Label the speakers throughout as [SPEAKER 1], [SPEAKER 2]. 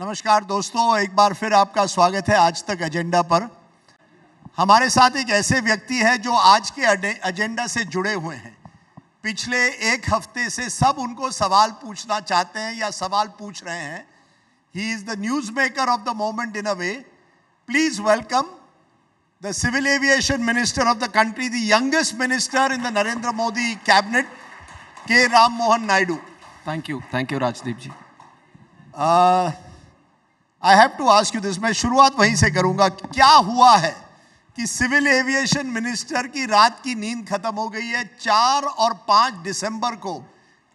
[SPEAKER 1] नमस्कार दोस्तों, एक बार फिर आपका स्वागत है आज तक एजेंडा पर। हमारे साथ एक ऐसे व्यक्ति है जो आज के एजेंडा से जुड़े हुए हैं। पिछले एक हफ्ते से सब उनको सवाल पूछना चाहते हैं या सवाल पूछ रहे हैं। He is the news maker of the moment in a way. Please welcome the civil aviation minister of the country, the youngest minister in the Narendra Modi cabinet, K Mohan Naidu.
[SPEAKER 2] Thank you Rajdeep ji.
[SPEAKER 1] I have to ask you this, मैं शुरुआत वहीं से करूंगा। क्या हुआ है कि civil aviation minister की रात की नींद खत्म हो गई है? 4 और 5 दिसंबर को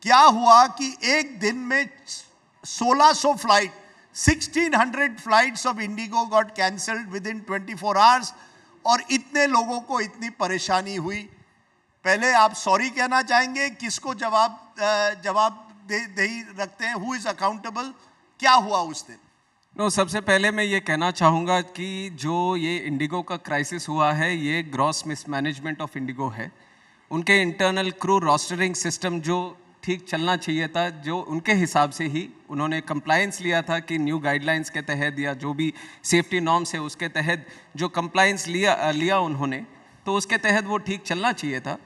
[SPEAKER 1] क्या हुआ कि एक दिन में 1600 flight, 1600 flights of Indigo got cancelled with in 24 hours, और इतने लोगों को इतनी परेशानी हुई। पहले आप सॉरी कहना चाहेंगे? किसको जवाब दे रखते हैं? Who is accountable? क्या हुआ उस दिन?
[SPEAKER 2] सबसे पहले मैं ये कहना चाहूँगा कि जो ये इंडिगो का क्राइसिस हुआ है, ये ग्रॉस मिसमैनेजमेंट ऑफ इंडिगो है। उनके इंटरनल क्रू रोस्टरिंग सिस्टम जो ठीक चलना चाहिए था, जो उनके हिसाब से ही उन्होंने कंप्लायंस लिया था कि न्यू गाइडलाइंस के तहत या जो भी सेफ्टी नॉर्म्स है उसके तहत जो कंप्लायंस लिया उन्होंने, तो उसके तहत वो ठीक चलना चाहिए था।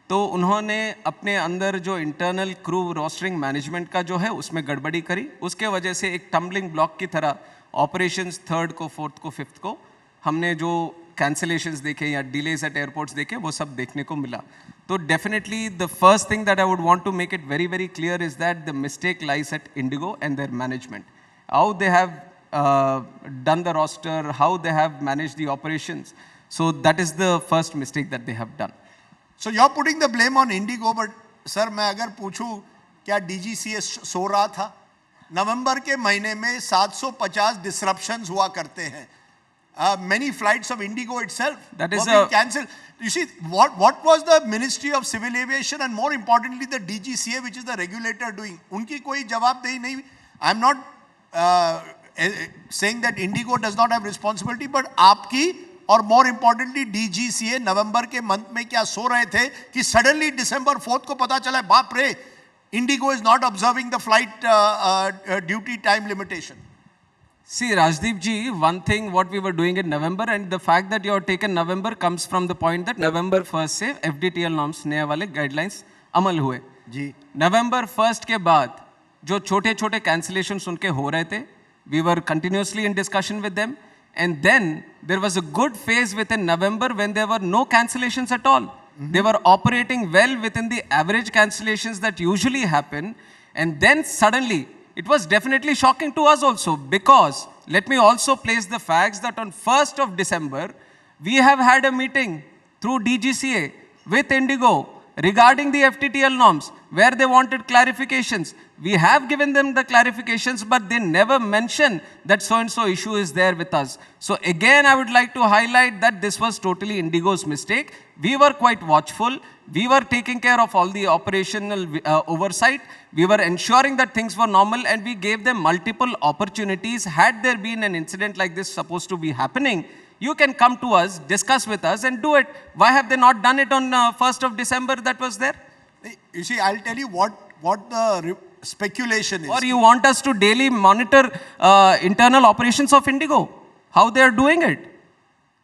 [SPEAKER 2] तो उन्होंने अपने अंदर जो इंटरनल क्रू रोस्टरिंग मैनेजमेंट का जो है उसमें गड़बड़ी करी। उसके वजह से एक टम्बलिंग ब्लॉक की तरह ऑपरेशंस 3rd को, 4th को, 5th को हमने जो कैंसिलेशंस देखे या डिलेज एट एयरपोर्ट्स देखे, वो सब देखने को मिला। तो definitely the first thing that I would want to make it very very clear is that the mistake lies at IndiGo and their management, how they have done the roster, how they have managed the operations. So that is the first mistake that they have done.
[SPEAKER 1] So you're putting the blame on Indigo, but sir मैं अगर पूछूं, क्या DGCA सो रहा था? नवंबर के महीने में 750 disruptions हुआ करते हैं. Many flights of Indigo itself
[SPEAKER 2] that is
[SPEAKER 1] were being cancelled. You see, what was the Ministry of Civil Aviation and more importantly the DGCA, which is the regulator, doing? उनकी कोई जवाबदेही नहीं. I'm not saying that Indigo does not have responsibility, but आपकी और more importantly DGCA नवंबर के month में क्या सो रहे थे कि सडनली December 4th को पता चला, बाप रे, Indigo is not observing the flight duty time limitation?
[SPEAKER 2] See, Rajdeep ji, one thing what we were doing in November, and the fact that you have taken November comes from the point that November 1st से FDTL norms नए वाले guidelines अमल हुए
[SPEAKER 1] जी।
[SPEAKER 2] November 1st के बाद जो छोटे छोटे cancellations उनके हो रहे थे, we were continuously in discussion with them. And then there was a good phase within November when there were no cancellations at all. They were operating well within the average cancellations that usually happen. And then suddenly, it was definitely shocking to us also, because let me also place the facts that on 1st of December, we have had a meeting through DGCA with Indigo regarding the FDTL norms, where they wanted clarifications. We have given them the clarifications, but they never mention that so-and-so issue is there with us. So again, I would like to highlight that this was totally Indigo's mistake. We were quite watchful. We were taking care of all the operational oversight. We were ensuring that things were normal, and we gave them multiple opportunities. Had there been an incident like this supposed to be happening, you can come to us, discuss with us, and do it. Why have they not done it on 1st of December that was there?
[SPEAKER 1] You see, I'll tell you what the speculation is.
[SPEAKER 2] Or you want us to daily monitor internal operations of Indigo, how they are doing it?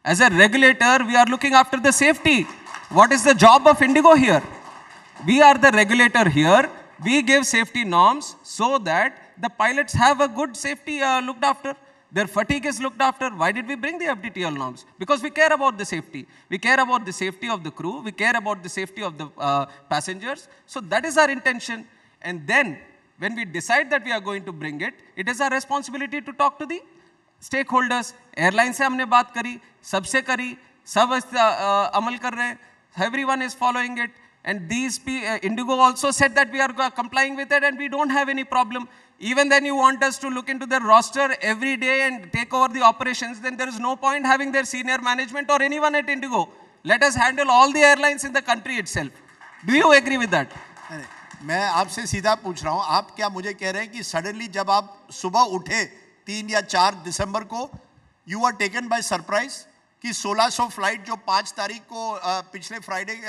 [SPEAKER 2] As a regulator, we are looking after the safety. What is the job of Indigo here? We are the regulator here. We give safety norms so that the pilots have a good safety looked after. Their fatigue is looked after. Why did we bring the FDTL norms? Because we care about the safety. We care about the safety of the crew. We care about the safety of the passengers. So that is our intention. And then when we decide that we are going to bring it, it is our responsibility to talk to the stakeholders. Airline से हमने बात करी, सबसे करी, सब अमल कर रहे हैं. Everyone is following it. And these Indigo also said that we are complying with it and we don't have any problem. Even then you want us to look into their roster every day and take over the operations, then there is no point having their senior management or anyone at Indigo. Let us handle all the airlines in the country itself. Do you agree with that?
[SPEAKER 1] मैं आपसे सीधा पूछ रहा हूँ, आप क्या मुझे कह रहे हैं कि सडनली जब आप सुबह उठे 3 या 4 दिसंबर को, you are taken by surprise कि 1600 फ्लाइट जो 5 तारीख को पिछले फ्राइडे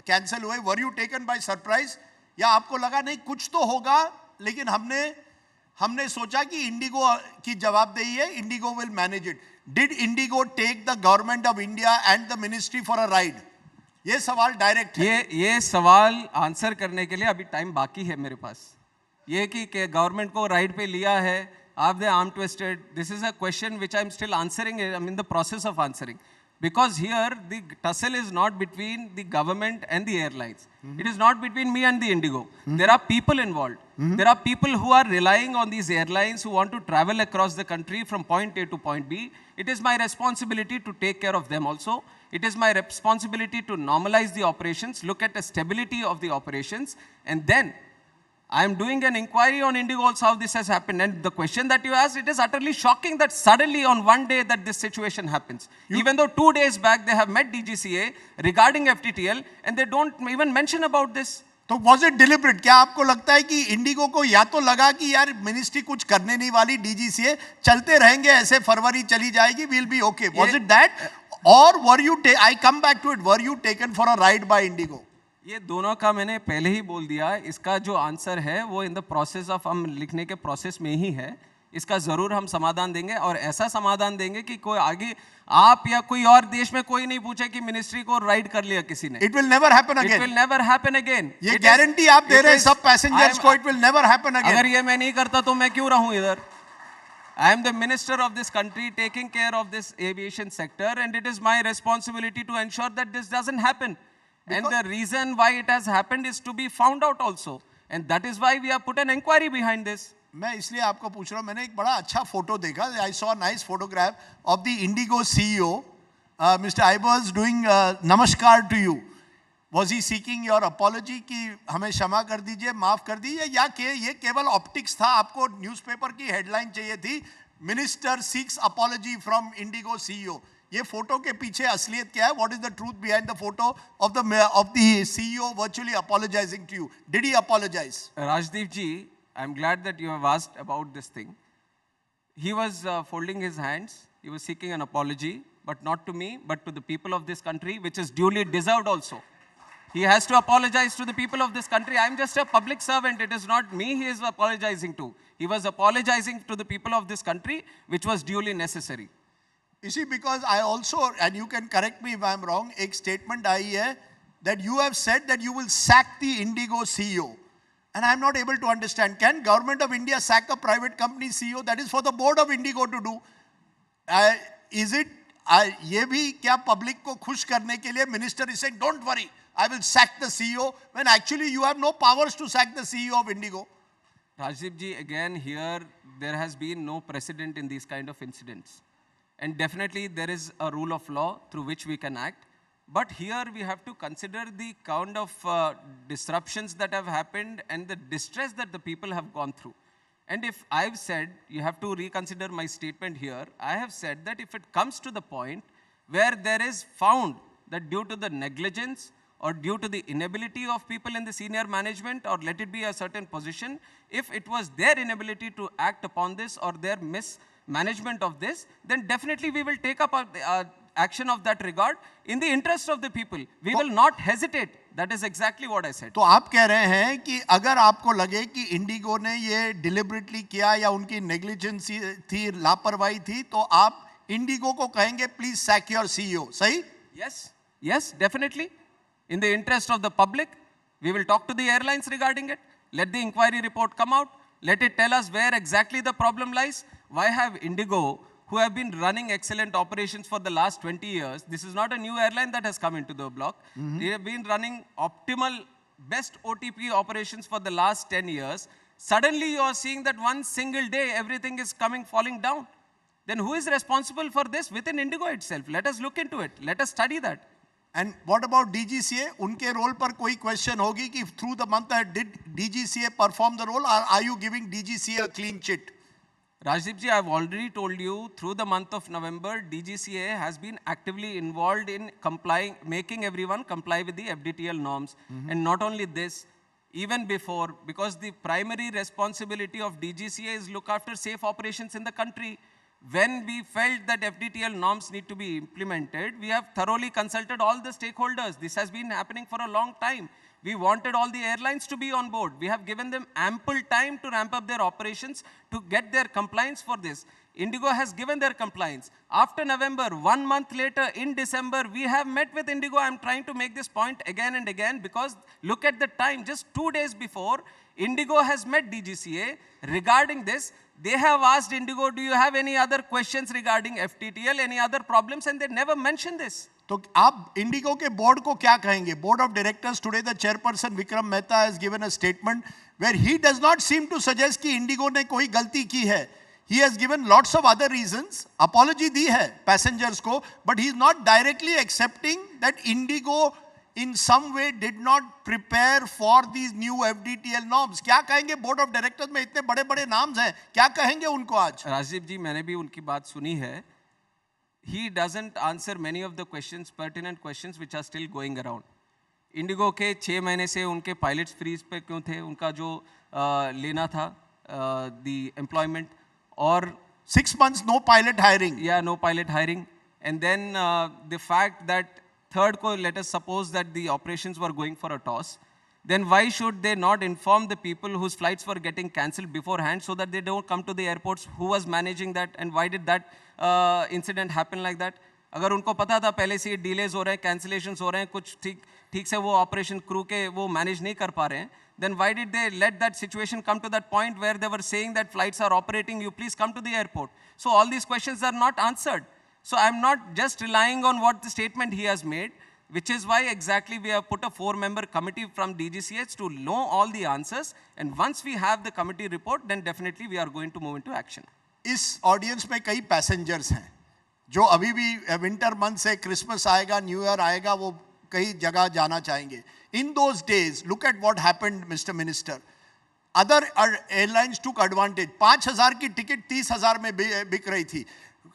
[SPEAKER 1] कैंसिल हुए, were you taken by surprise? या आपको लगा नहीं कुछ तो होगा, लेकिन हमने हमने सोचा कि इंडिगो की जवाबदेही है, IndiGo will manage it. Did IndiGo take the government of India and the ministry for a ride? ये सवाल डायरेक्ट है.
[SPEAKER 2] ये सवाल आंसर करने के लिए अभी टाइम बाकी है मेरे पास. ये कि गवर्नमेंट को राइड पे लिया है, have they arm twisted? This is a question which I'm still answering. I'm in the process of answering. Because here the tussle is not between the government and the airlines. It is not between me and the IndiGo. There are people involved. There are people who are relying on these airlines who want to travel across the country from point A to point B. It is my responsibility to take care of them also. It is my responsibility to normalize the operations, look at the stability of the operations, and then I am doing an inquiry on IndiGo also how this has happened. And the question that you asked, it is utterly shocking that suddenly on one day that this situation happens. Even though 2 days back they have met DGCA regarding FDTL and they don't even mention about this.
[SPEAKER 1] तो was it deliberate? क्या आपको लगता है कि Indigo को या तो लगा कि यार मिनिस्ट्री कुछ करने नहीं वाली, डीजीसीए चलते रहेंगे ऐसे, फरवरी चली जाएगी, we'll be okay. Was it that? Or were you I come back to it, were you taken for a ride by IndiGo?
[SPEAKER 2] ये दोनों का मैंने पहले ही बोल दिया. इसका जो आंसर है वो इन द प्रोसेस ऑफ, हम लिखने के प्रोसेस में ही है. इसका जरूर हम समाधान देंगे और ऐसा समाधान देंगे कि कोई आगे आप या कोई और देश में कोई नहीं पूछे कि मिनिस्ट्री को राइड कर लिया किसी ने.
[SPEAKER 1] It will never happen again.
[SPEAKER 2] It will never happen again.
[SPEAKER 1] ये गारंटी आप दे रहे हैं सब पैसेंजर्स को, it will never happen again.
[SPEAKER 2] अगर ये मैं नहीं करता तो मैं क्यों रहूं इधर? I am the minister of this country taking care of this aviation sector and it is my responsibility to ensure that this doesn't happen. And the reason why it has happened is to be found out also. And that is why we have put an inquiry behind this.
[SPEAKER 1] मैं इसलिए आपको पूछ रहा हूं, मैंने एक बड़ा अच्छा फोटो देखा. I saw a nice photograph of the IndiGo CEO, Mr. Elbers, doing namaskar to you. Was he seeking your apology कि हमें क्षमा कर दीजिए, माफ कर दीजिए, या कि ये केवल ऑप्टिक्स था, आपको न्यूज़पेपर की हेडलाइन चाहिए थी, minister seeks apology from IndiGo CEO? ये फोटो के पीछे असलियत क्या है? What is the truth behind the photo of the CEO virtually apologizing to you? Did he apologize?
[SPEAKER 2] Rajdeep ji, I'm glad that you have asked about this thing. He was folding his hands. He was seeking an apology, but not to me, but to the people of this country, which is duly deserved also. He has to apologize to the people of this country. I'm just a public servant. It is not me he is apologizing to. He was apologizing to the people of this country, which was duly necessary.
[SPEAKER 1] You see, because I also, and you can correct me if I'm wrong, एक statement आई है that you have said that you will sack the IndiGo CEO. And I'm not able to understand. Can government of India sack a private company CEO? That is for the board of IndiGo to do. Is it, ये भी क्या public को खुश करने के लिए minister is saying, don't worry, I will sack the CEO, when actually you have no powers to sack the CEO of IndiGo?
[SPEAKER 2] Rajdeep ji, again here, there has been no precedent in these kind of incidents. And definitely there is a rule of law through which we can act. But here we have to consider the kind of disruptions that have happened and the distress that the people have gone through. And if I've said, you have to reconsider my statement here, I have said that if it comes to the point where there is found that due to the negligence or due to the inability of people in the senior management, or let it be a certain position, if it was their inability to act upon this or their mismanagement of this, then definitely we will take up action of that regard in the interest of the people. We will not hesitate. That is exactly what I said.
[SPEAKER 1] तो आप कह रहे हैं कि अगर आपको लगे कि इंडिगो ने ये डिलिबरेटली किया या उनकी नेग्लिजेंस थी, लापरवाही थी, तो आप इंडिगो को कहेंगे प्लीज सैक योर सीईओ, सही?
[SPEAKER 2] Yes, definitely. In the interest of the public, we will talk to the airlines regarding it. Let the inquiry report come out. Let it tell us where exactly the problem lies. Why have IndiGo, who have been running excellent operations for the last 20 years, this is not a new airline that has come into the block. They have been running optimal, best OTP operations for the last 10 years. Suddenly you are seeing that one single day everything is falling down. Then who is responsible for this within IndiGo itself? Let us look into it. Let us study that.
[SPEAKER 1] And what about DGCA? उनके role पर कोई question होगी कि through the month did DGCA perform the role, or are you giving DGCA a clean chit?
[SPEAKER 2] Rajdeep ji, I have already told you, through the month of November, DGCA has been actively involved in making everyone comply with the FDTL norms. And not only this, even before, because the primary responsibility of DGCA is look after safe operations in the country. When we felt that FDTL norms need to be implemented, we have thoroughly consulted all the stakeholders. This has been happening for a long time. We wanted all the airlines to be on board. We have given them ample time to ramp up their operations to get their compliance for this. IndiGo has given their compliance. After November, 1 month later, in December, we have met with IndiGo. I'm trying to make this point again and again because look at the time. Just 2 days before, IndiGo has met DGCA regarding this. They have asked IndiGo, do you have any other questions regarding FDTL, any other problems? And they never mentioned this.
[SPEAKER 1] तो आप Indigo के board को क्या कहेंगे? Board of directors today the chairperson Vikram Mehta has given a statement where he does not seem to suggest कि IndiGo ने कोई गलती की है. He has given lots of other reasons. Apology दी है passengers को, but he is not directly accepting that IndiGo in some way did not prepare for these new FDTL norms. क्या कहेंगे बोर्ड ऑफ डायरेक्टर्स में इतने बड़े बड़े नाम्स हैं, क्या कहेंगे उनको आज?
[SPEAKER 2] राजदीप जी, मैंने भी उनकी बात सुनी है. He doesn't answer many of the questions, pertinent questions which are still going around. IndiGo के 6 महीने से उनके pilots freeze पे क्यों थे? उनका जो लेना था the employment, or
[SPEAKER 1] 6 months no pilot hiring.
[SPEAKER 2] Yeah, no pilot hiring. And then the fact that third ko, let us suppose that the operations were going for a toss, then why should they not inform the people whose flights were getting cancelled beforehand so that they don't come to the airports? Who was managing that and why did that incident happen like that? अगर उनको पता था पहले से delays हो रहे हैं, cancellations हो रहे हैं, कुछ ठीक से वो operation crew के वो manage नहीं कर पा रहे हैं, then why did they let that situation come to that point where they were saying that flights are operating, you please come to the airport? So all these questions are not answered. So I'm not just relying on what the statement he has made, which is why exactly we have put a 4-member committee from DGCA to know all the answers. And once we have the committee report, then definitely we are going to move into action.
[SPEAKER 1] इस audience में कई passengers हैं जो अभी भी winter month से Christmas आएगा, new year आएगा, वो कई जगह जाना चाहेंगे. In those days, look at what happened, Mr. Minister. Other airlines took advantage. 5,000 की टिकट 30,000 में बिक रही थी.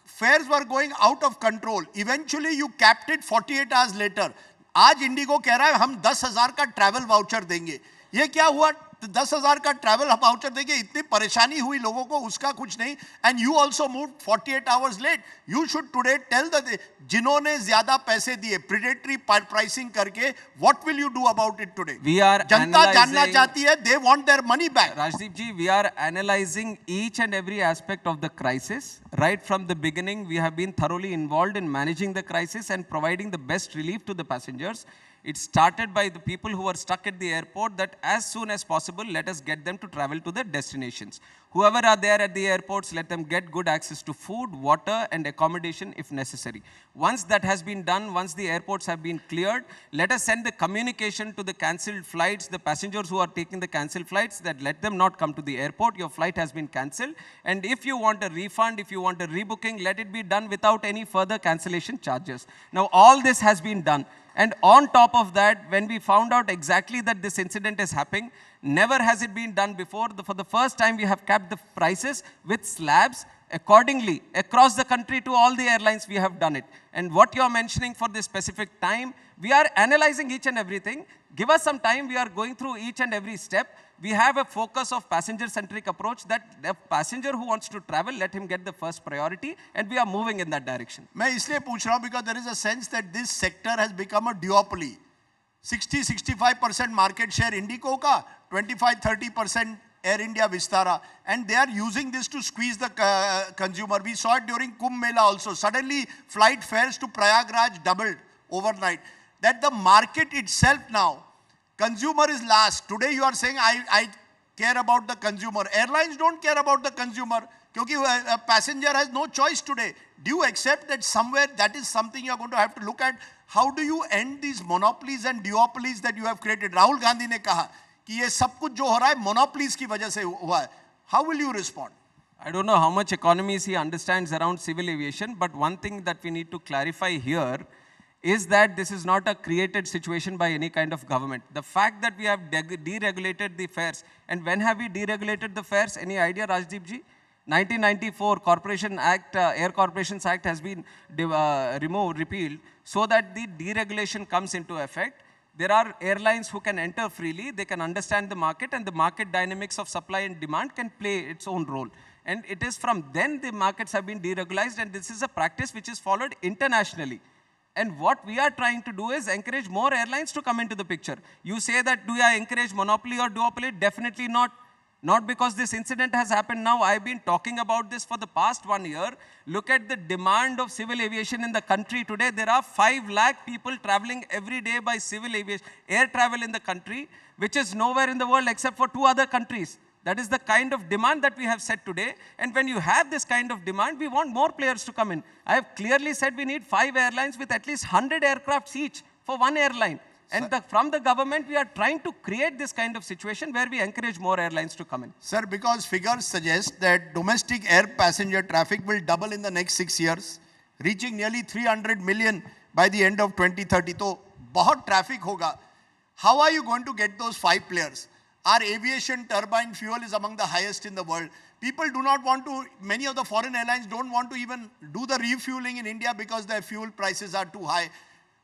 [SPEAKER 1] Fares were going out of control. Eventually, you capped it 48 hours later. आज इंडिगो कह रहा है हम 10,000 का ट्रैवल वाउचर देंगे. ये क्या हुआ? 10,000 का ट्रैवल वाउचर देंगे. इतनी परेशानी हुई लोगों को, उसका कुछ नहीं. And you also moved 48 hours late. You should today tell the जिन्होंने ज्यादा पैसे दिए predatory pricing करके, what will you do about it today? जनता जानना चाहती है. They want their money back.
[SPEAKER 2] Rajdeep ji, we are analyzing each and every aspect of the crisis. Right from the beginning, we have been thoroughly involved in managing the crisis and providing the best relief to the passengers. It started by the people who were stuck at the airport that as soon as possible, let us get them to travel to their destinations. Whoever are there at the airports, let them get good access to food, water and accommodation if necessary. Once that has been done, once the airports have been cleared, let us send the communication to the cancelled flights, the passengers who are taking the cancelled flights, that let them not come to the airport. Your flight has been cancelled. And if you want a refund, if you want a rebooking, let it be done without any further cancellation charges. Now, all this has been done. And on top of that, when we found out exactly that this incident is happening, never has it been done before. For the first time, we have capped the prices with slabs accordingly. Across the country to all the airlines, we have done it. And what you are mentioning for this specific time, we are analyzing each and everything. Give us some time. We are going through each and every step. We have a focus of passenger-centric approach that the passenger who wants to travel, let him get the first priority, and we are moving in that direction.
[SPEAKER 1] मैं इसलिए पूछ रहा हूँ because there is a sense that this sector has become a duopoly. 60-65% market share IndiGo का, 25-30% Air India Vistara, and they are using this to squeeze the consumer. We saw it during Kumbh Mela also. Suddenly, flight fares to Prayagraj doubled overnight. That the market itself now, consumer is last. Today you are saying, I care about the consumer. Airlines don't care about the consumer because a passenger has no choice today. Do you accept that somewhere that is something you are going to have to look at? How do you end these monopolies and duopolies that you have created? Rahul Gandhi ने कहा कि ये सब कुछ जो हो रहा है monopolies की वजह से हुआ है. How will you respond?
[SPEAKER 2] I don't know how much economies he understands around civil aviation, but one thing that we need to clarify here is that this is not a created situation by any kind of government. The fact that we have deregulated the fares, and when have we deregulated the fares? Any idea, Rajdeep ji? 1994 Corporation Act, Air Corporations Act has been repealed so that the deregulation comes into effect. There are airlines who can enter freely, they can understand the market, and the market dynamics of supply and demand can play its own role. And it is from then the markets have been deregularized, and this is a practice which is followed internationally. And what we are trying to do is encourage more airlines to come into the picture. You say that, do I encourage monopoly or duopoly? Definitely not. Not because this incident has happened now. I've been talking about this for the past 1 year. Look at the demand of civil aviation in the country today. There are 5 lakh people traveling every day by civil aviation, air travel in the country, which is nowhere in the world except for 2 other countries. That is the kind of demand that we have set today. And when you have this kind of demand, we want more players to come in. I have clearly said we need 5 airlines with at least 100 aircrafts each for one airline. And from the government, we are trying to create this kind of situation where we encourage more airlines to come in.
[SPEAKER 1] Sir, because figures suggest that domestic air passenger traffic will double in the next 6 years, reaching nearly 300 million by the end of 2030. So, bahut traffic hoga. How are you going to get those 5 players? Our aviation turbine fuel is among the highest in the world. People do not want to, many of the foreign airlines don't want to even do the refueling in India because their fuel prices are too high.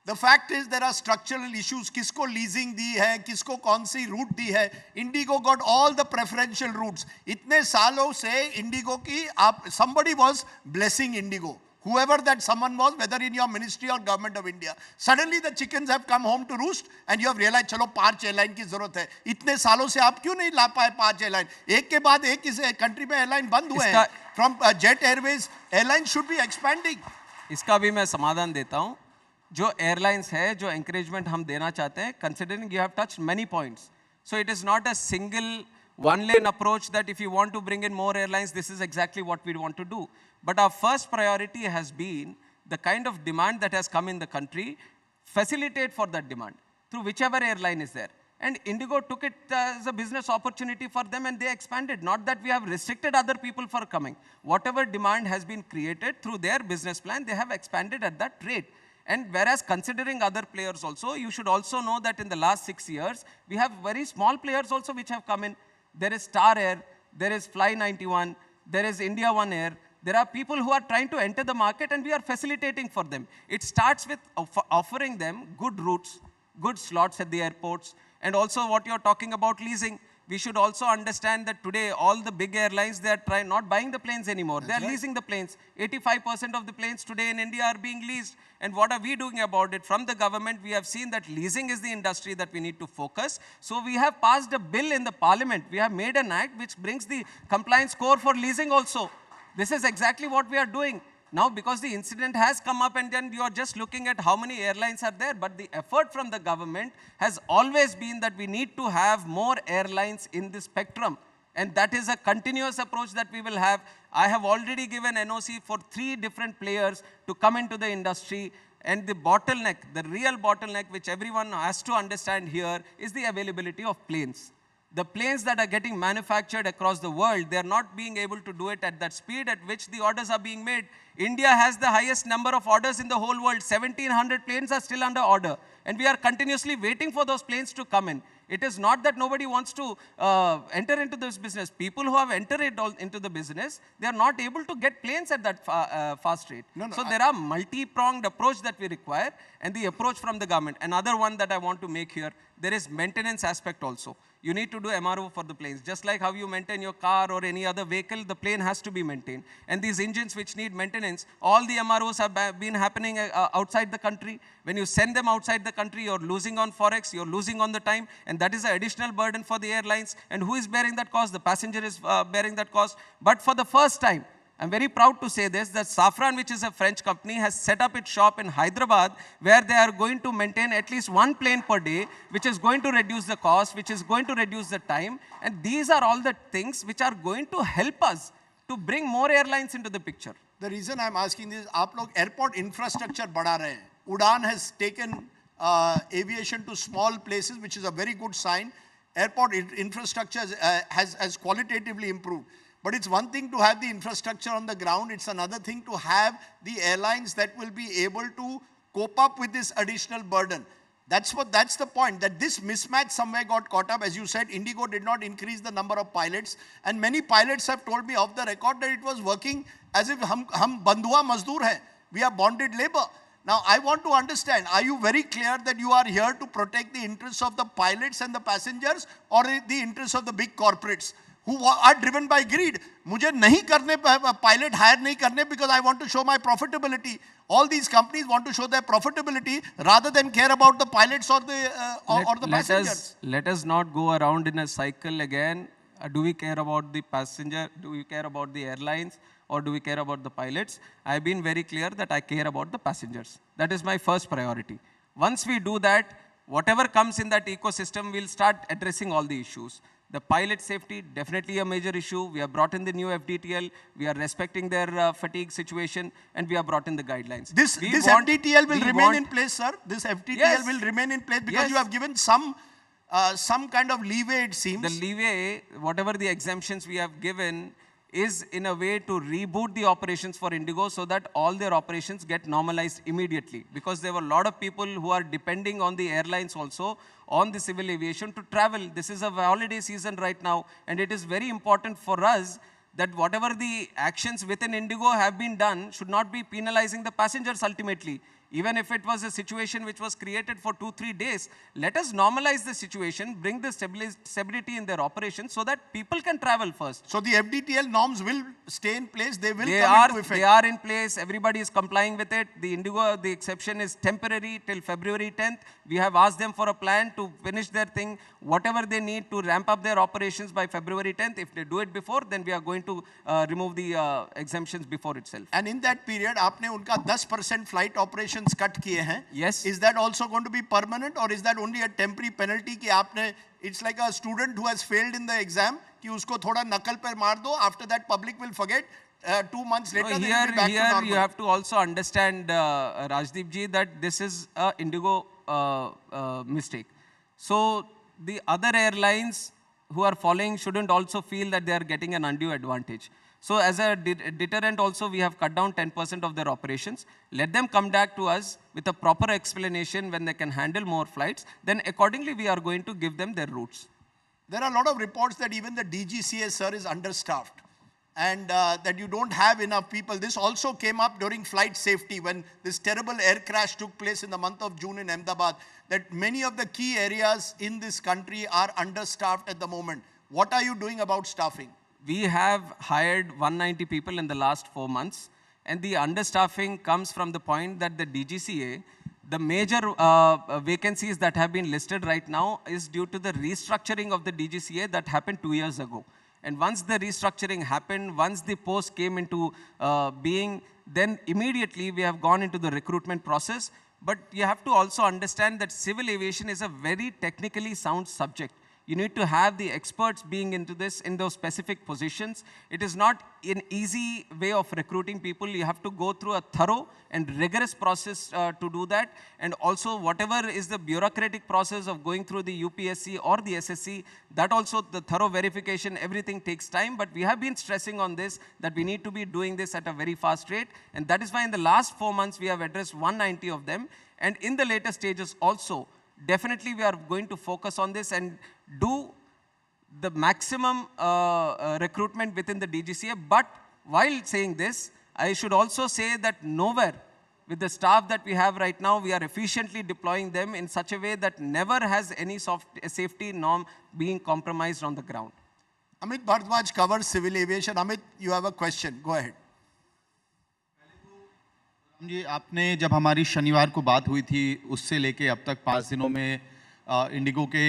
[SPEAKER 1] The fact is there are structural issues. Kisko leasing दी है, किसको कौन सी route दी है. IndiGo got all the preferential routes. इतने सालों से IndiGo की somebody was blessing IndiGo. Whoever that someone was, whether in your ministry or government of India. Suddenly the chickens have come home to roost and you have realized, चलो 5 airline की जरूरत है. इतने सालों से आप क्यों नहीं ला पाए 5 airline? एक के बाद एक इस country में airline बंद हुए हैं. From Jet Airways, airline should be expanding.
[SPEAKER 2] इसका भी मैं समाधान देता हूँ. जो airlines है, जो encouragement हम देना चाहते हैं, considering you have touched many points. So it is not a single one-lane approach that if you want to bring in more airlines, this is exactly what we want to do. But our first priority has been the kind of demand that has come in the country, facilitate for that demand through whichever airline is there. And IndiGo took it as a business opportunity for them and they expanded. Not that we have restricted other people for coming. Whatever demand has been created through their business plan, they have expanded at that rate. And whereas considering other players also, you should also know that in the last 6 years, we have very small players also which have come in. There is Star Air, there is Fly 91, there is India One Air. There are people who are trying to enter the market and we are facilitating for them. It starts with offering them good routes, good slots at the airports, and also what you're talking about leasing. We should also understand that today all the big airlines, they are not buying the planes anymore. They are leasing the planes. 85% of the planes today in India are being leased. And what are we doing about it? From the government, we have seen that leasing is the industry that we need to focus. So we have passed a bill in the parliament. We have made an act which brings the compliance score for leasing also. This is exactly what we are doing. Now, because the incident has come up and then you are just looking at how many airlines are there, but the effort from the government has always been that we need to have more airlines in the spectrum. And that is a continuous approach that we will have. I have already given NOC for 3 different players to come into the industry. And the bottleneck, the real bottleneck, which everyone has to understand here, is the availability of planes. The planes that are getting manufactured across the world, they are not being able to do it at that speed at which the orders are being made. India has the highest number of orders in the whole world. 1,700 planes are still under order. And we are continuously waiting for those planes to come in. It is not that nobody wants to enter into this business. People who have entered into the business, they are not able to get planes at that fast rate. So there are multi-pronged approach that we require and the approach from the government. Another one that I want to make here, there is maintenance aspect also. You need to do MRO for the planes. Just like how you maintain your car or any other vehicle, the plane has to be maintained. And these engines which need maintenance, all the MROs have been happening outside the country. When you send them outside the country, you're losing on forex, you're losing on the time, and that is an additional burden for the airlines. And who is bearing that cost? The passenger is bearing that cost. But for the first time, I'm very proud to say this, that Safran, which is a French company, has set up its shop in Hyderabad where they are going to maintain at least 1 plane per day, which is going to reduce the cost, which is going to reduce the time. And these are all the things which are going to help us to bring more airlines into the picture.
[SPEAKER 1] The reason I'm asking this, आप लोग airport infrastructure बढ़ा रहे हैं. Udan has taken aviation to small places, which is a very good sign. Airport infrastructure has qualitatively improved. But it's one thing to have the infrastructure on the ground. It's another thing to have the airlines that will be able to cope up with this additional burden. That's the point, that this mismatch somewhere got caught up. As you said, IndiGo did not increase the number of pilots. And many pilots have told me off the record that it was working as if hum bandhua mazdoor hai. We are bonded labor. Now, I want to understand, are you very clear that you are here to protect the interests of the pilots and the passengers or the interests of the big corporates who are driven by greed. मुझे नहीं करने pilot hire नहीं करने because I want to show my profitability. All these companies want to show their profitability rather than care about the pilots or the passengers.
[SPEAKER 2] Let us not go around in a cycle again. Do we care about the passenger? Do we care about the airlines? Or do we care about the pilots? I've been very clear that I care about the passengers. That is my first priority. Once we do that, whatever comes in that ecosystem, we'll start addressing all the issues. The pilot safety, definitely a major issue. We have brought in the new FDTL. We are respecting their fatigue situation, and we have brought in the guidelines.
[SPEAKER 1] This FDTL will remain in place, sir. This FDTL will remain in place because you have given some kind of leeway, it seems.
[SPEAKER 2] The leeway, whatever the exemptions we have given, is in a way to reboot the operations for IndiGo so that all their operations get normalized immediately. Because there were a lot of people who are depending on the airlines also, on the civil aviation to travel. This is a holiday season right now, and it is very important for us that whatever the actions within IndiGo have been done should not be penalizing the passengers ultimately. Even if it was a situation which was created for 2-3 days, let us normalize the situation, bring the stability in their operations so that people can travel first.
[SPEAKER 1] So the FDTL norms will stay in place, they will come into effect.
[SPEAKER 2] They are in place, everybody is complying with it. The IndiGo, the exception is temporary till February 10th. We have asked them for a plan to finish their thing, whatever they need to ramp up their operations by February 10th. If they do it before, then we are going to remove the exemptions before itself.
[SPEAKER 1] And in that period, आपने उनका 10% flight operations cut किए हैं.
[SPEAKER 2] Yes.
[SPEAKER 1] Is that also going to be permanent or is that only a temporary penalty कि आपने, it's like a student who has failed in the exam कि उसको थोड़ा नकल पर मार दो, after that public will forget. 2 months later,
[SPEAKER 2] no,
[SPEAKER 1] they will be back to normal.
[SPEAKER 2] You have to also understand, Rajdeep ji, that this is a IndiGo mistake. So the other airlines who are following shouldn't also feel that they are getting an undue advantage. So as a deterrent also, we have cut down 10% of their operations. Let them come back to us with a proper explanation when they can handle more flights. Then accordingly, we are going to give them their routes.
[SPEAKER 1] There are a lot of reports that even the DGCA, sir, is understaffed. And that you don't have enough people. This also came up during flight safety when this terrible air crash took place in the month of June in Ahmedabad, that many of the key areas in this country are understaffed at the moment. What are you doing about staffing?
[SPEAKER 2] We have hired 190 people in the last 4 months. And the understaffing comes from the point that the DGCA, the major vacancies that have been listed right now is due to the restructuring of the DGCA that happened 2 years ago. And once the restructuring happened, once the post came into being, then immediately we have gone into the recruitment process. But you have to also understand that civil aviation is a very technically sound subject. You need to have the experts being into this in those specific positions. It is not an easy way of recruiting people. You have to go through a thorough and rigorous process to do that. And also whatever is the bureaucratic process of going through the UPSC or the SSC, that also the thorough verification, everything takes time. But we have been stressing on this, that we need to be doing this at a very fast rate. And that is why in the last 4 months, we have addressed 190 of them. And in the later stages also, definitely we are going to focus on this and do the maximum recruitment within the DGCA. But while saying this, I should also say that nowhere with the staff that we have right now, we are efficiently deploying them in such a way that never has any safety norm being compromised on the ground.
[SPEAKER 1] Amit Bharadwaj covers civil aviation. Amit, you have a question. Go ahead.
[SPEAKER 3] जी, आपने जब हमारी शनिवार को बात हुई थी उससे लेके अब तक 5 दिनों में इंडिगो के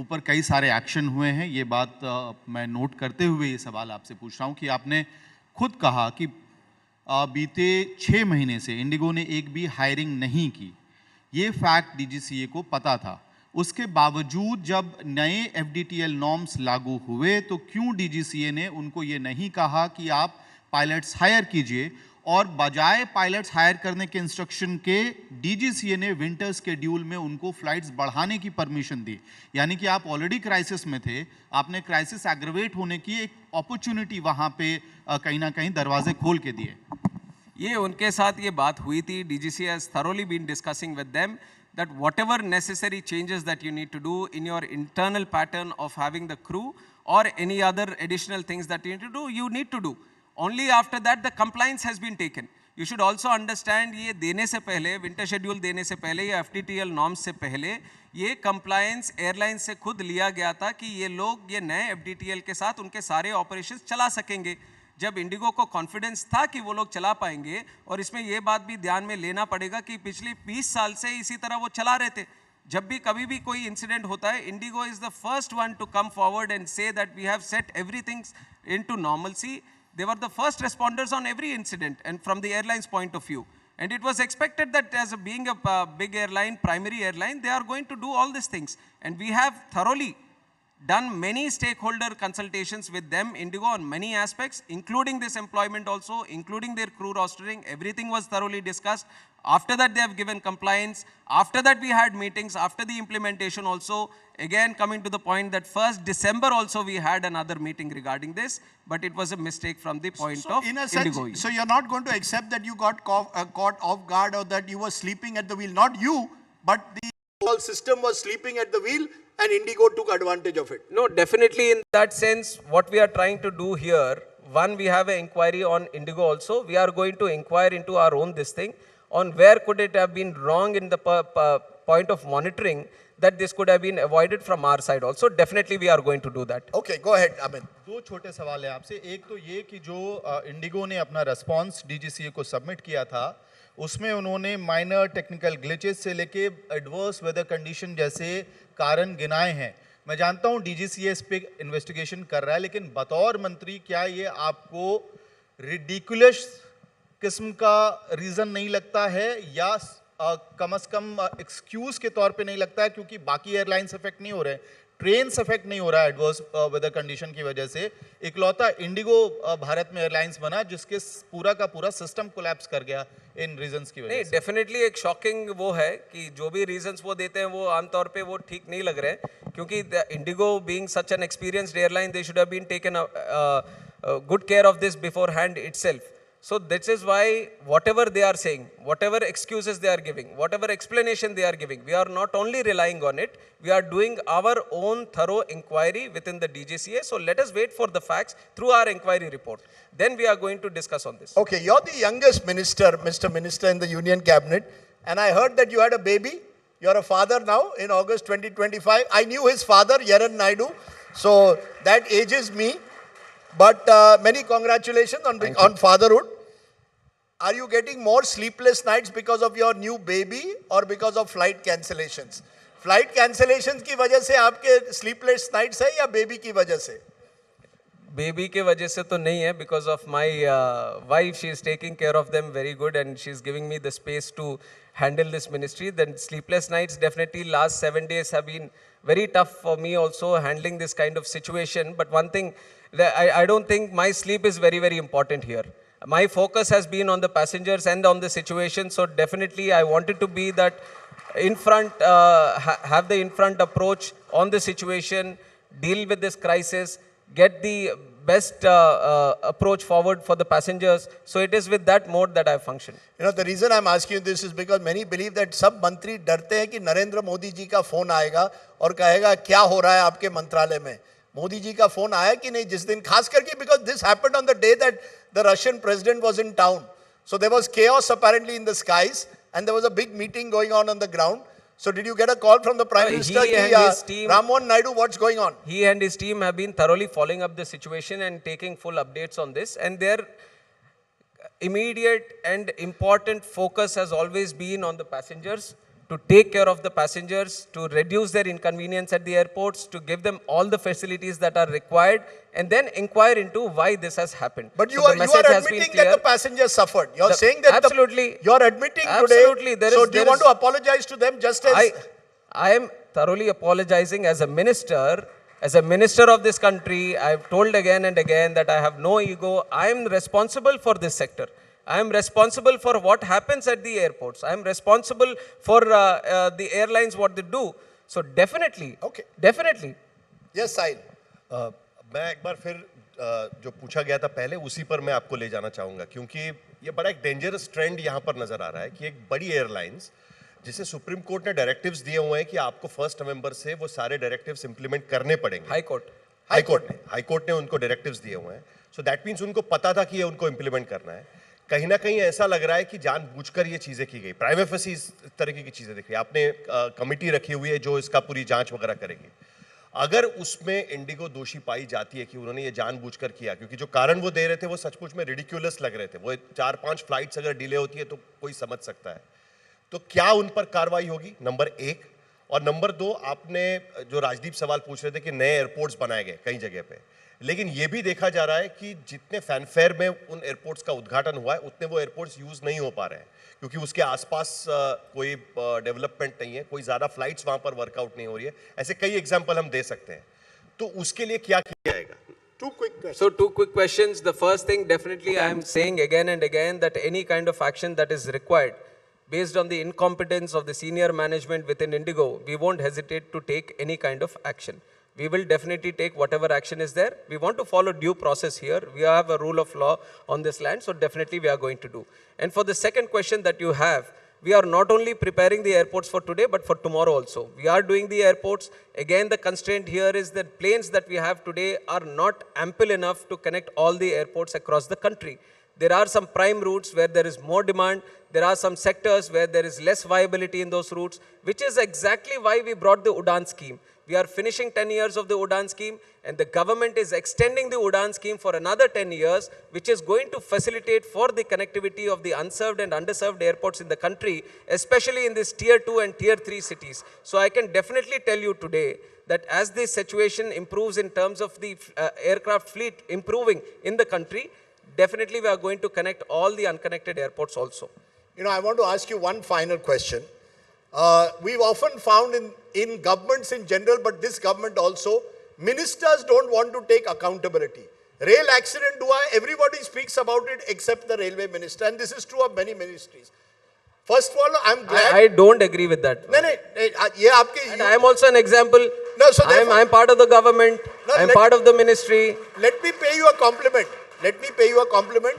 [SPEAKER 3] ऊपर कई सारे एक्शन हुए हैं. ये बात मैं नोट करते हुए ये सवाल आपसे पूछ रहा हूँ कि आपने खुद कहा कि बीते 6 महीने से इंडिगो ने एक भी हायरिंग नहीं की. ये फैक्ट डीजीसीए को पता था. उसके बावजूद जब नए FDTL नॉर्म्स लागू हुए तो क्यों डीजीसीए ने उनको ये नहीं कहा कि आप पायलट्स हायर कीजिए, और बजाय पायलट्स हायर करने के इंस्ट्रक्शन के डीजीसीए ने विंटर शेड्यूल में उनको फ्लाइट्स बढ़ाने की परमिशन दी. यानी कि आप ऑलरेडी क्राइसिस में थे, आपने क्राइसिस एग्रेवेट होने की एक अपॉर्चुनिटी वहां पे कहीं ना कहीं दरवाजे खोल के दिए.
[SPEAKER 2] ये उनके साथ ये बात हुई थी. DGCA has thoroughly been discussing with them that whatever necessary changes that you need to do in your internal pattern of having the crew or any other additional things that you need to do, you need to do. Only after that the compliance has been taken. You should also understand ये देने से पहले, winter schedule देने से पहले, या FDTL norms से पहले, ये कंप्लायंस एयरलाइन से खुद लिया गया था कि ये लोग ये नए FDTL के साथ उनके सारे ऑपरेशंस चला सकेंगे। जब इंडिगो को कॉन्फिडेंस था कि वो लोग चला पाएंगे, और इसमें ये बात भी ध्यान में लेना पड़ेगा कि पिछले 20 साल से इसी तरह वो चला रहे थे। जब भी कभी भी कोई इंसिडेंट होता है, IndiGo is the first one to come forward and say that we have set everything into normalcy. They were the first responders on every incident, and from the airline's point of view. And it was expected that as being a big airline, primary airline, they are going to do all these things. And we have thoroughly done many stakeholder consultations with them, IndiGo, on many aspects, including this employment also, including their crew rostering. Everything was thoroughly discussed. After that, they have given compliance. After that, we had meetings. After the implementation also, again coming to the point that 1st December also we had another meeting regarding this, but it was a mistake from the point of
[SPEAKER 1] in a sense,
[SPEAKER 2] IndiGo.
[SPEAKER 1] So you're not going to accept that you got caught off guard, or that you were sleeping at the wheel. Not you, but the whole system was sleeping at the wheel, and IndiGo took advantage of it.
[SPEAKER 2] No, definitely in that sense, what we are trying to do here, one, we have an inquiry on IndiGo also. We are going to inquire into our own this thing, on where could it have been wrong in the point of monitoring, that this could have been avoided from our side also. Definitely we are going to do that.
[SPEAKER 1] Okay, go ahead, Amit.
[SPEAKER 3] दो छोटे सवाल है आपसे। एक तो ये कि जो इंडिगो ने अपना रेस्पॉन्स DGCA को सबमिट किया था, उसमें उन्होंने माइनर टेक्निकल ग्लिचेस से लेके एडवर्स वेदर कंडीशन जैसे कारण गिनाए हैं। मैं जानता हूँ DGCA इस पे इन्वेस्टिगेशन कर रहा है, लेकिन बतौर मंत्री क्या ये आपको रिडिकुलस किस्म का रीज़न नहीं लगता है, या कम से कम एक्सक्यूज़ के तौर पे नहीं लगता है, क्योंकि बाकी एयरलाइंस अफेक्ट नहीं हो रहे हैं, ट्रेन्स अफेक्ट नहीं हो रहा है एडवर्स वेदर कंडीशन की वजह से। इकलौता इंडिगो भारत में एयरलाइंस बना जिसके पूरा का पूरा सिस्टम कोलैप्स कर गया इन रीजंस की वजह से।
[SPEAKER 2] डेफिनेटली एक शॉकिंग वो है कि जो भी रीजंस वो देते हैं वो आमतौर पे वो ठीक नहीं लग रहे हैं, क्योंकि IndiGo being such an experienced airline, they should have been taken good care of this beforehand itself. So this is why whatever they are saying, whatever excuses they are giving, whatever explanation they are giving, we are not only relying on it, we are doing our own thorough inquiry within the DGCA. So let us wait for the facts through our inquiry report. Then we are going to discuss on this.
[SPEAKER 1] Okay, you're the youngest minister, Mr. Minister in the Union Cabinet, and I heard that you had a baby. You're a father now in August 2025. I knew his father, Mohan Naidu, so that ages me. But many congratulations on fatherhood. Are you getting more sleepless nights because of your new baby or because of flight cancellations? Flight cancellations की वजह से आपके sleepless nights है या baby की वजह से?
[SPEAKER 2] Baby के वजह से तो नहीं है, because of my wife, she is taking care of them very good and she is giving me the space to handle this ministry. Then sleepless nights, definitely last 7 days have been very tough for me also handling this kind of situation. But one thing, I don't think my sleep is very, very important here. My focus has been on the passengers and on the situation. So definitely I wanted to be that in front, have the in front approach on the situation, deal with this crisis, get the best approach forward for the passengers. So it is with that mode that I function.
[SPEAKER 1] You know, the reason I'm asking you this is because many believe that सब मंत्री डरते हैं कि नरेंद्र मोदी जी का phone आएगा और कहेगा क्या हो रहा है आपके मंत्रालय में। मोदी जी का फोन आया कि नहीं जिस दिन, खास करके because this happened on the day that the Russian president was in town. So there was chaos apparently in the skies and there was a big meeting going on the ground. So did you get a call from the Prime Minister?
[SPEAKER 2] He and his team,
[SPEAKER 1] Mohan Naidu, what's going on?
[SPEAKER 2] He and his team have been thoroughly following up the situation and taking full updates on this. And their immediate and important focus has always been on the passengers, to take care of the passengers, to reduce their inconvenience at the airports, to give them all the facilities that are required, and then inquire into why this has happened.
[SPEAKER 1] But you
[SPEAKER 2] so
[SPEAKER 1] are admitting that the passengers suffered. You're saying that
[SPEAKER 2] absolutely.
[SPEAKER 1] You're admitting
[SPEAKER 2] absolutely,
[SPEAKER 1] today. So do you want to apologize to them just as...
[SPEAKER 2] I am thoroughly apologizing as a minister. As a minister of this country, I have told again and again that I have no ego. I am responsible for this sector. I am responsible for what happens at the airports. I am responsible for the airlines, what they do. So definitely,
[SPEAKER 1] okay,
[SPEAKER 2] definitely.
[SPEAKER 1] Yes, Sahil.
[SPEAKER 4] मैं एक बार फिर जो पूछा गया था पहले उसी पर मैं आपको ले जाना चाहूँगा, क्योंकि ये बड़ा एक डेंजरस ट्रेंड यहाँ पर नज़र आ रहा है कि एक बड़ी एयरलाइंस जिसे सुप्रीम कोर्ट ने डायरेक्टिव्स दिए हुए हैं कि आपको 1 नवंबर से वो सारे डायरेक्टिव्स इंप्लीमेंट करने पड़ेंगे। हाई कोर्ट ने उनको डायरेक्टिव्स दिए हुए हैं। सो दैट मीन्स उनको पता था कि ये उनको इंप्लीमेंट करना है। कहीं ना कहीं ऐसा लग रहा है कि जानबूझकर ये चीजें की गई, प्राइम फसी इस तरीके की चीजें दिख रही है। आपने कमेटी रखी हुई है जो इसका पूरी जांच वगैरह करेगी। अगर उसमें इंडिगो दोषी पाई जाती है कि उन्होंने ये जानबूझकर किया, क्योंकि जो कारण वो दे रहे थे वो सचमुच में रिडिक्यूलस लग रहे थे, वो 4-5 फ्लाइट्स अगर डिले होती है तो कोई समझ सकता है, तो क्या उन पर कार्रवाई होगी, नंबर 1। और नंबर 2, आपने जो राजदीप सवाल पूछ रहे थे कि नए एयरपोर्ट्स बनाए गए कई जगह पे, लेकिन ये भी देखा जा रहा है कि जितने फैनफेयर में उन एयरपोर्ट्स का उद्घाटन हुआ है उतने वो एयरपोर्ट्स यूज नहीं हो पा रहे हैं, क्योंकि उसके आसपास कोई डेवलपमेंट नहीं है, कोई ज्यादा फ्लाइट्स वहां पर वर्कआउट नहीं हो रही है। ऐसे कई एग्जांपल हम दे सकते हैं। तो उसके लिए क्या किया जाएगा?
[SPEAKER 2] So two quick questions. The first thing, definitely I am saying again and again that any kind of action that is required based on the incompetence of the senior management within IndiGo, we won't hesitate to take any kind of action. We will definitely take whatever action is there. We want to follow due process here. We have a rule of law on this land, so definitely we are going to do. And for the second question that you have, we are not only preparing the airports for today, but for tomorrow also. We are doing the airports. Again, the constraint here is that planes that we have today are not ample enough to connect all the airports across the country. There are some prime routes where there is more demand. There are some sectors where there is less viability in those routes, which is exactly why we brought the UDAN scheme. We are finishing 10 years of the UDAN scheme, and the government is extending the UDAN scheme for another 10 years, which is going to facilitate for the connectivity of the unserved and underserved airports in the country, especially in these tier 2 and tier 3 cities. So I can definitely tell you today that as the situation improves in terms of the aircraft fleet improving in the country, definitely we are going to connect all the unconnected airports also.
[SPEAKER 1] You know, I want to ask you one final question. We've often found in governments in general, but this government also, ministers don't want to take accountability. Rail accident hua, everybody speaks about it except the railway minister, and this is true of many ministries. First of all, I'm glad.
[SPEAKER 2] I don't agree with that.
[SPEAKER 1] No,
[SPEAKER 2] And I am also an example.
[SPEAKER 1] No, so
[SPEAKER 2] I'm part of the government.
[SPEAKER 1] No,
[SPEAKER 2] I'm part of the ministry.
[SPEAKER 1] Let me pay you a compliment. Let me pay you a compliment.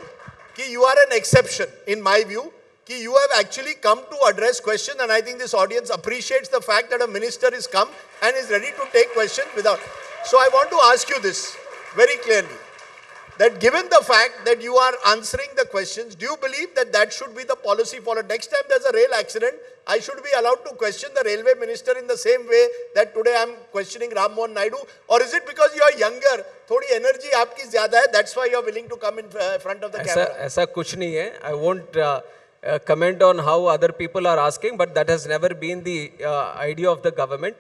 [SPEAKER 1] Ki you are an exception, in my view. Ki you have actually come to address questions, and I think this audience appreciates the fact that a minister is come and is ready to take questions without. So I want to ask you this very clearly, that given the fact that you are answering the questions, do you believe that that should be the policy followed? Next time there's a rail accident, I should be allowed to question the railway minister in the same way that today I'm questioning Mohan Naidu? Or is it because you are younger, थोड़ी energy आपकी ज़्यादा है, that's why you are willing to come in front of the camera?
[SPEAKER 2] ऐसा कुछ नहीं है. I won't comment on how other people are asking, but that has never been the idea of the government.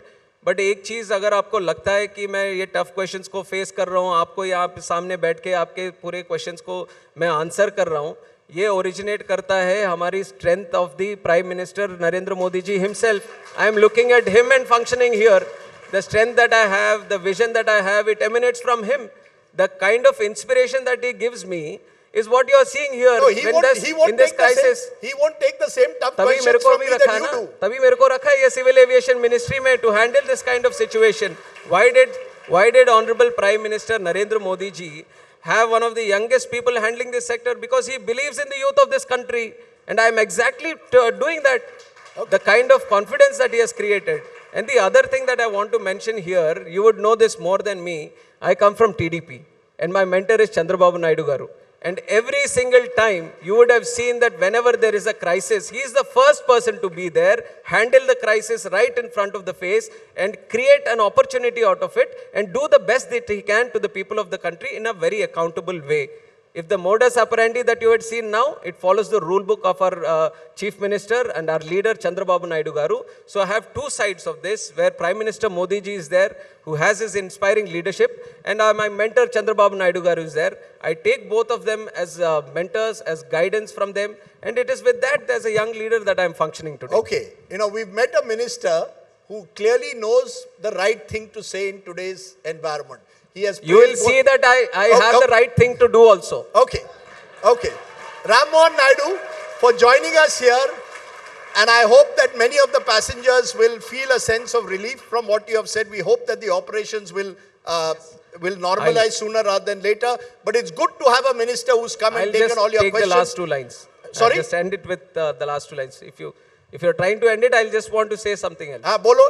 [SPEAKER 2] But एक चीज़ अगर आपको लगता है कि मैं ये टफ क्वेश्चंस को फेस कर रहा हूँ, आपको यहाँ पे सामने बैठ के आपके पूरे क्वेश्चंस को मैं आंसर कर रहा हूँ, ये ओरिजिनेट करता है हमारी strength of the prime minister Narendra Modi ji himself. I am looking at him and functioning here. The strength that I have, the vision that I have, it emanates from him. The kind of inspiration that he gives me is what you are seeing here.
[SPEAKER 1] No,
[SPEAKER 2] in this crisis.
[SPEAKER 1] He won't take the same tough questions from me that you do.
[SPEAKER 2] तभी मेरे को रखा है ये civil aviation ministry में to handle this kind of situation. Why did Honorable Prime Minister Narendra Modi ji have one of the youngest people handling this sector? Because he believes in the youth of this country, and I am exactly doing that. Okay. The kind of confidence that he has created. And the other thing that I want to mention here, you would know this more than me. I come from TDP, and my mentor is Chandrababu Naidu garu. And every single time, you would have seen that whenever there is a crisis, he is the first person to be there, handle the crisis right in front of the face, and create an opportunity out of it, and do the best that he can to the people of the country in a very accountable way. If the modus operandi that you had seen now, it follows the rule book of our Chief Minister and our leader Chandrababu Naidu garu. So I have two sides of this, where Prime Minister Modi ji is there, who has his inspiring leadership, and my mentor Chandrababu Naidu garu is there. I take both of them as mentors, as guidance from them, and it is with that as a young leader that I am functioning today.
[SPEAKER 1] Okay, you know, we've met a minister who clearly knows the right thing to say in today's environment.
[SPEAKER 2] You will see that I have the right thing to do also.
[SPEAKER 1] Okay. Mohan Naidu, for joining us here, and I hope that many of the passengers will feel a sense of relief from what you have said. We hope that the operations will normalize sooner rather than later. But it's good to have a minister who's come and taken all your questions.
[SPEAKER 2] I'll just take the last two lines.
[SPEAKER 1] Sorry?
[SPEAKER 2] I'll just end it with the last two lines. If you're trying to end it, I'll just want to say something else.
[SPEAKER 1] Bolo,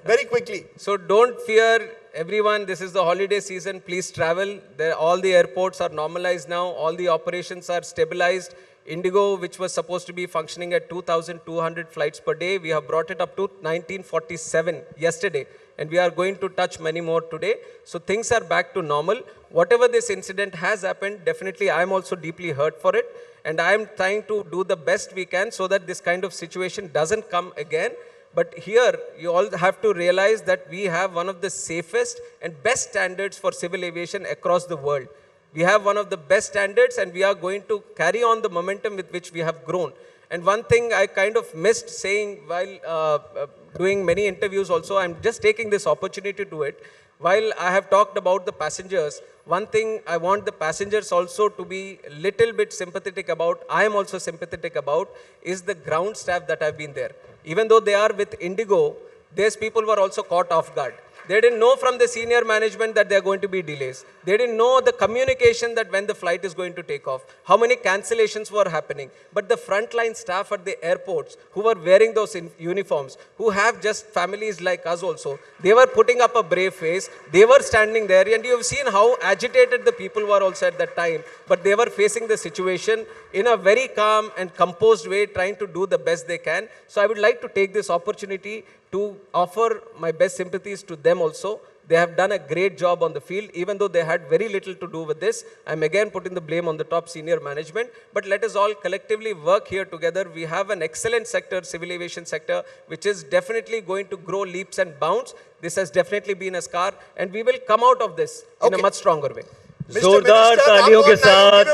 [SPEAKER 1] very quickly.
[SPEAKER 2] So don't fear, everyone. This is the holiday season. Please travel. All the airports are normalized now. All the operations are stabilized. IndiGo, which was supposed to be functioning at 2,200 flights per day, we have brought it up to 1947 yesterday. And we are going to touch many more today. So things are back to normal. Whatever this incident has happened, definitely I am also deeply hurt for it. And I am trying to do the best we can so that this kind of situation doesn't come again. But here, you all have to realize that we have one of the safest and best standards for civil aviation across the world. We have one of the best standards, and we are going to carry on the momentum with which we have grown. And one thing I kind of missed saying while doing many interviews also, I'm just taking this opportunity to do it. While I have talked about the passengers, one thing I want the passengers also to be a little bit sympathetic about, I am also sympathetic about, is the ground staff that have been there. Even though they are with IndiGo, these people were also caught off guard. They didn't know from the senior management that there are going to be delays. They didn't know the communication that when the flight is going to take off, how many cancellations were happening. But the frontline staff at the airports who were wearing those uniforms, who have just families like us also, they were putting up a brave face. They were standing there, and you have seen how agitated the people were also at that time. But they were facing the situation in a very calm and composed way, trying to do the best they can. So I would like to take this opportunity to offer my best sympathies to them also. They have done a great job on the field, even though they had very little to do with this. I'm again putting the blame on the top senior management, but let us all collectively work here together. We have an excellent sector, civil aviation sector, which is definitely going to grow leaps and bounds. This has definitely been a scar, and we will come out of this in a much stronger way.
[SPEAKER 5] जोरदार तालियों के साथ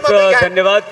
[SPEAKER 5] धन्यवाद।